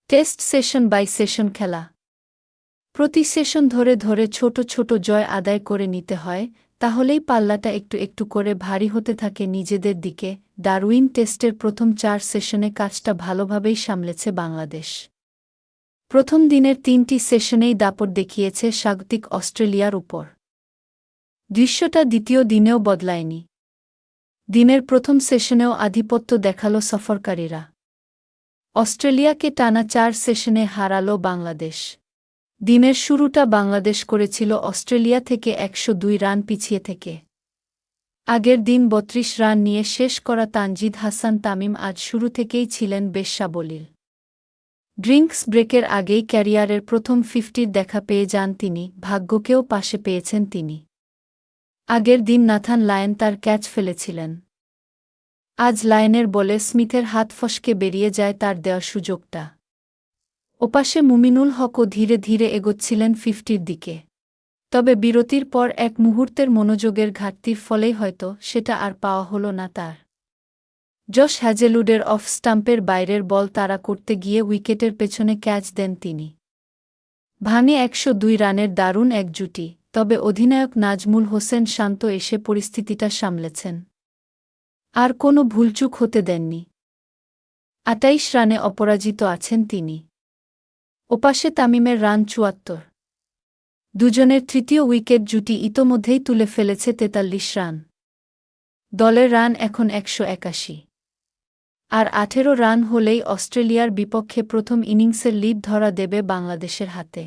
Test session by session খেলা। প্রতি session ধরে ধরে ছোট ছোট জয় আদায় করে নিতে হয়, তাহলেই পাল্লাটা একটু একটু করে ভারী হতে থাকে নিজেদের দিকে। ডারউইন টেস্টের প্রথম 4 সেশনে কাজটা ভালোভাবেই সামলেছে বাংলাদেশ। প্রথম দিনের 3টি সেশনেই দাপট দেখিয়েছে স্বাগতিক অস্ট্রেলিয়ার উপর। দৃশ্যটা দ্বিতীয় দিনেও বদলায়নি। দিনের প্রথম সেশনেও আধিপত্য দেখালো সফরকারীরা। অস্ট্রেলিয়াকে টানা 4 সেশনে হারাল বাংলাদেশ। দিনের শুরুটা বাংলাদেশ করেছিল অস্ট্রেলিয়া থেকে 102 রান পিছিয়ে থেকে। আগের দিন 32 রান নিয়ে শেষ করা তানজিদ হাসান তামিম আজ শুরু থেকেই ছিলেন বেশ সাবলীল। ড্রিঙ্কস ব্রেকের আগেই ক্যারিয়ারের প্রথম 50-র দেখা পেয়ে যান তিনি, ভাগ্যকেও পাশে পেয়েছেন তিনি। আগের দিন নাথান লায়ন তার ক্যাচ ফেলেছিলেন। আজ লায়নের বলে স্মিথের হাত ফসকে বেরিয়ে যায় তার দেওয়া সুযোগটা। ওপাশে মুমিনুল হকও ধীরে ধীরে এগোচ্ছিলেন 50-র দিকে। তবে বিরতির পর এক মুহূর্তের মনোযোগের ঘাটতির ফলেই হয়তো সেটা আর পাওয়া হল না তার। জশ হ্যাজেলউডের অফ স্টাম্পের বাইরের বল তাড়া করতে গিয়ে উইকেটের পেছনে ক্যাচ দেন তিনি। ভাঙে 102 রানের দারুণ এক জুটি, তবে অধিনায়ক নাজমুল হোসেন শান্ত এসে পরিস্থিতিটা সামলেছেন। আর কোনো ভুলচুক হতে দেননি। 28 রানে অপরাজিত আছেন তিনি। ওপাশে তামিমের রান 74। দুজনের তৃতীয় উইকেট জুটি ইতোমধ্যেই তুলে ফেলেছে 43 রান। দলের রান এখন 181। আর 18 রান হলেই অস্ট্রেলিয়ার বিপক্ষে প্রথম ইনিংসের লিড ধরা দেবে বাংলাদেশের হাতে।